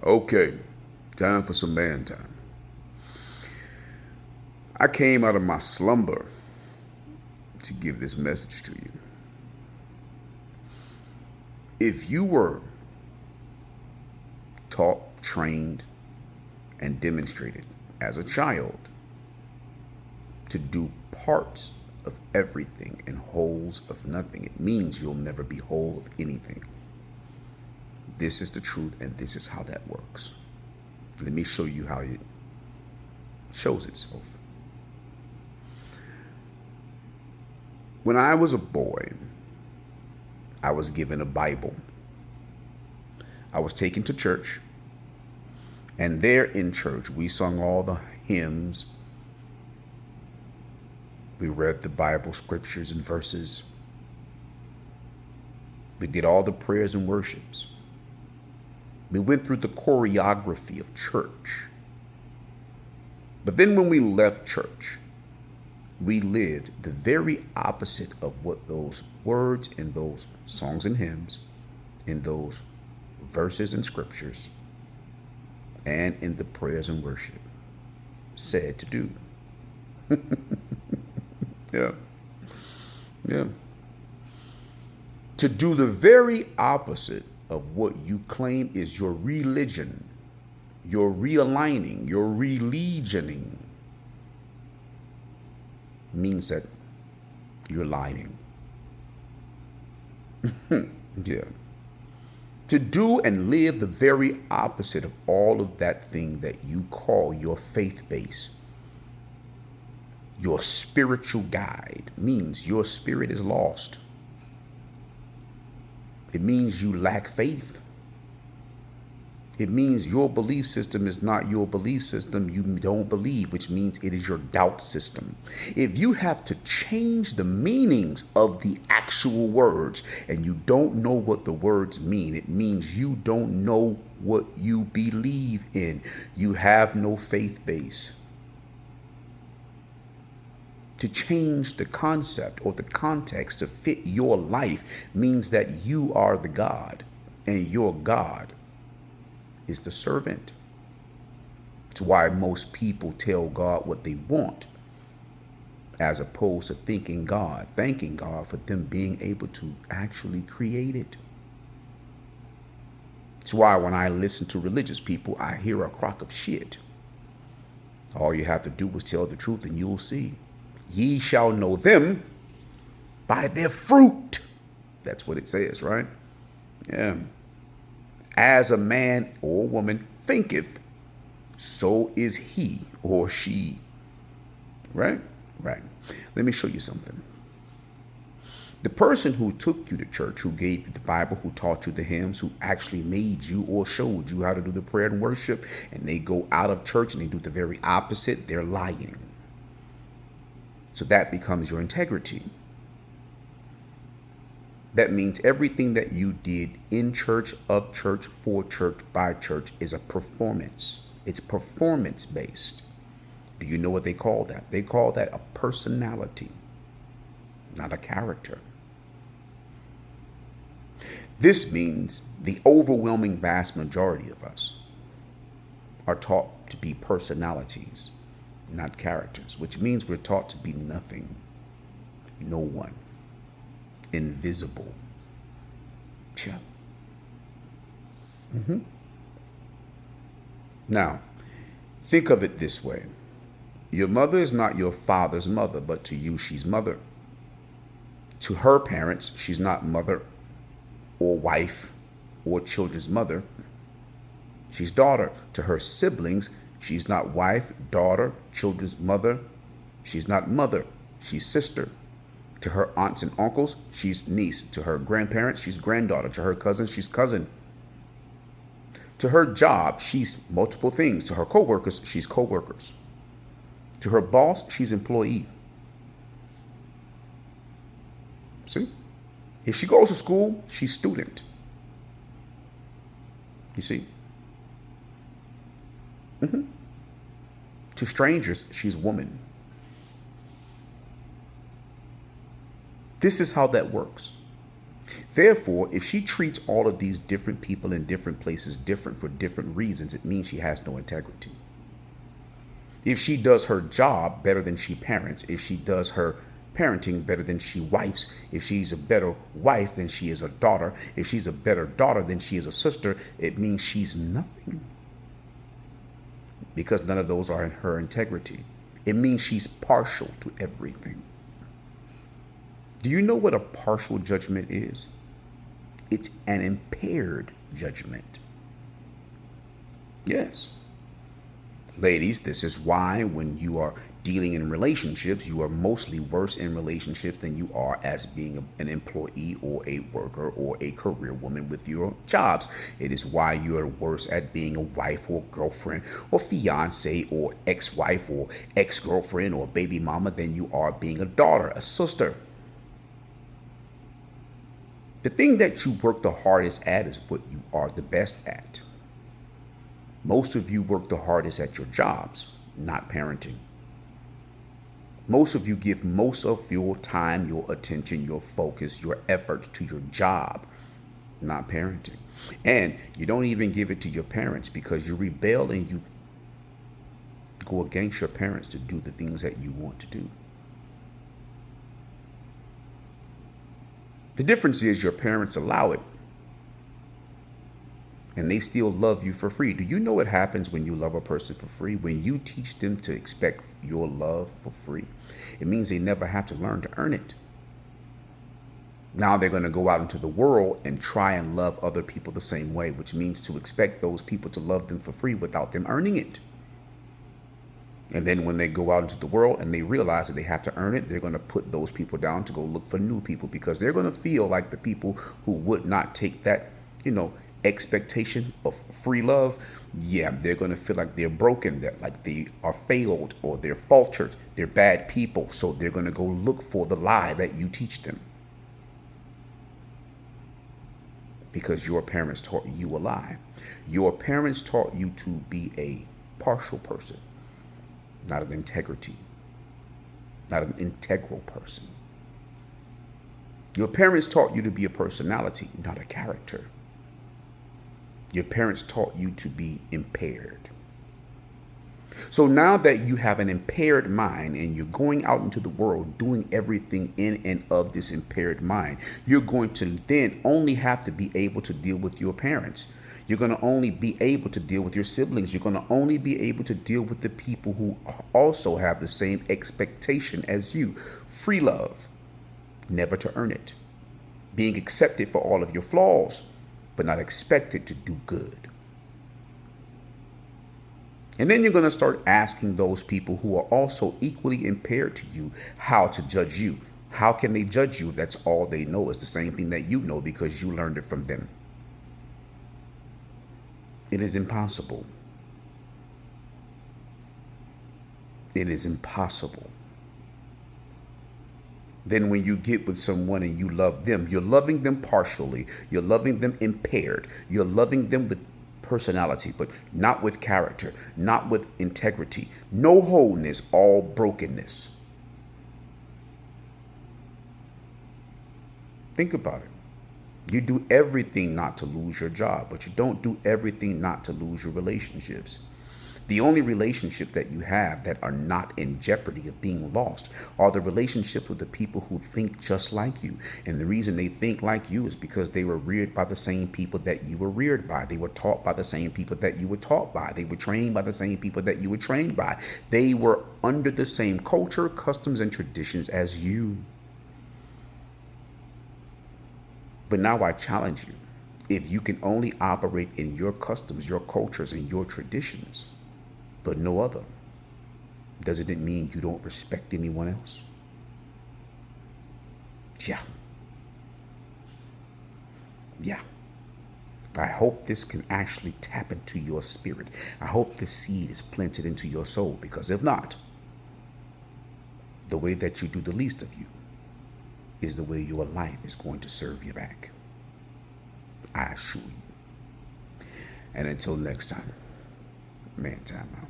Okay, time for some man time. I came out of my slumber to give this message to you. If you were taught, trained, and demonstrated as a child to do parts of everything and wholes of nothing, it means you'll never be whole of anything. This is the truth, and this is how that works. Let me show you how it shows itself. When I was a boy, I was given a Bible. I was taken to church, and there in church, we sung all the hymns. We read the Bible scriptures and verses. We did all the prayers and worships. We went through the choreography of church. But then when we left church, we lived the very opposite of what those words in those songs and hymns, in those verses and scriptures, and in the prayers and worship said to do. Yeah. Yeah. To do the very opposite of what you claim is your religion, your realigning, your religioning, means that you're lying. Yeah. To do and live the very opposite of all of that thing that you call your faith base, your spiritual guide, means your spirit is lost. It means you lack faith. It means your belief system is not your belief system. You don't believe, which means it is your doubt system. If you have to change the meanings of the actual words and you don't know what the words mean, it means you don't know what you believe in. You have no faith base. To change the concept or the context to fit your life means that you are the God and your God is the servant. It's why most people tell God what they want, as opposed to thanking God for them being able to actually create it. It's why when I listen to religious people, I hear a crock of shit. All you have to do is tell the truth and you'll see. Ye shall know them by their fruit. That's what it says, right? Yeah. As a man or woman thinketh, so is he or she. Right? Right. Let me show you something. The person who took you to church, who gave you the Bible, who taught you the hymns, who actually made you or showed you how to do the prayer and worship, and they go out of church and they do the very opposite, they're lying. So that becomes your integrity. That means everything that you did in church, of church, for church, by church is a performance. It's performance based. Do you know what they call that? They call that a personality, not a character. This means the overwhelming vast majority of us are taught to be personalities, not characters, which means we're taught to be nothing, no one, invisible. Yeah. Now, think of it this way. Your mother is not your father's mother, but to you, she's mother. To her parents, she's not mother or wife or children's mother. She's daughter. To her siblings, she's not wife, daughter, children's mother. She's not mother. She's sister. To her aunts and uncles, she's niece. To her grandparents, she's granddaughter. To her cousins, she's cousin. To her job, she's multiple things. To her coworkers, she's coworkers. To her boss, she's employee. See? If she goes to school, she's student. You see? To strangers, she's woman. This is how that works. Therefore, if she treats all of these different people in different places different for different reasons, it means she has no integrity. If she does her job better than she parents, if she does her parenting better than she wifes, if she's a better wife than she is a daughter, if she's a better daughter than she is a sister, it means she's nothing. Because none of those are in her integrity. It means she's partial to everything. Do you know what a partial judgment is? It's an impaired judgment. Yes. Ladies, this is why when you are dealing in relationships, you are mostly worse in relationships than you are as being an employee or a worker or a career woman with your jobs. It is why you are worse at being a wife or girlfriend or fiance or ex-wife or ex-girlfriend or baby mama than you are being a daughter, a sister. The thing that you work the hardest at is what you are the best at. Most of you work the hardest at your jobs, not parenting. Most of you give most of your time, your attention, your focus, your effort to your job, not parenting. And you don't even give it to your parents because you rebel and you go against your parents to do the things that you want to do. The difference is your parents allow it. And they still love you for free. Do you know what happens when you love a person for free? When you teach them to expect your love for free, it means they never have to learn to earn it. Now they're going to go out into the world and try and love other people the same way, which means to expect those people to love them for free without them earning it. And then when they go out into the world and they realize that they have to earn it, they're going to put those people down to go look for new people because they're going to feel like the people who would not take that, expectation of free love, they're going to feel like they're broken, that like they are failed or they're faltered, they're bad people. So they're going to go look for the lie that you teach them because your parents taught you a lie. Your parents taught you to be a partial person, not an integrity, not an integral person. Your parents taught you to be a personality, not a character. Your parents taught you to be impaired. So now that you have an impaired mind and you're going out into the world doing everything in and of this impaired mind, you're going to then only have to be able to deal with your parents. You're going to only be able to deal with your siblings. You're going to only be able to deal with the people who also have the same expectation as you. Free love, never to earn it. Being accepted for all of your flaws, but not expected to do good. And then you're going to start asking those people who are also equally impaired to you how to judge you. How can they judge you if that's all they know is the same thing that you know because you learned it from them? It is impossible. It is impossible. Then when you get with someone and you love them, you're loving them partially. You're loving them impaired. You're loving them with personality, but not with character, not with integrity. No wholeness, all brokenness. Think about it. You do everything not to lose your job, but you don't do everything not to lose your relationships. The only relationships that you have that are not in jeopardy of being lost are the relationships with the people who think just like you. And the reason they think like you is because they were reared by the same people that you were reared by. They were taught by the same people that you were taught by. They were trained by the same people that you were trained by. They were under the same culture, customs, and traditions as you. But now I challenge you. If you can only operate in your customs, your cultures, and your traditions, but no other, doesn't it mean you don't respect anyone else? Yeah. I hope this can actually tap into your spirit. I hope the seed is planted into your soul, because if not, the way that you do the least of you is the way your life is going to serve you back. I assure you. And until next time, man, time out.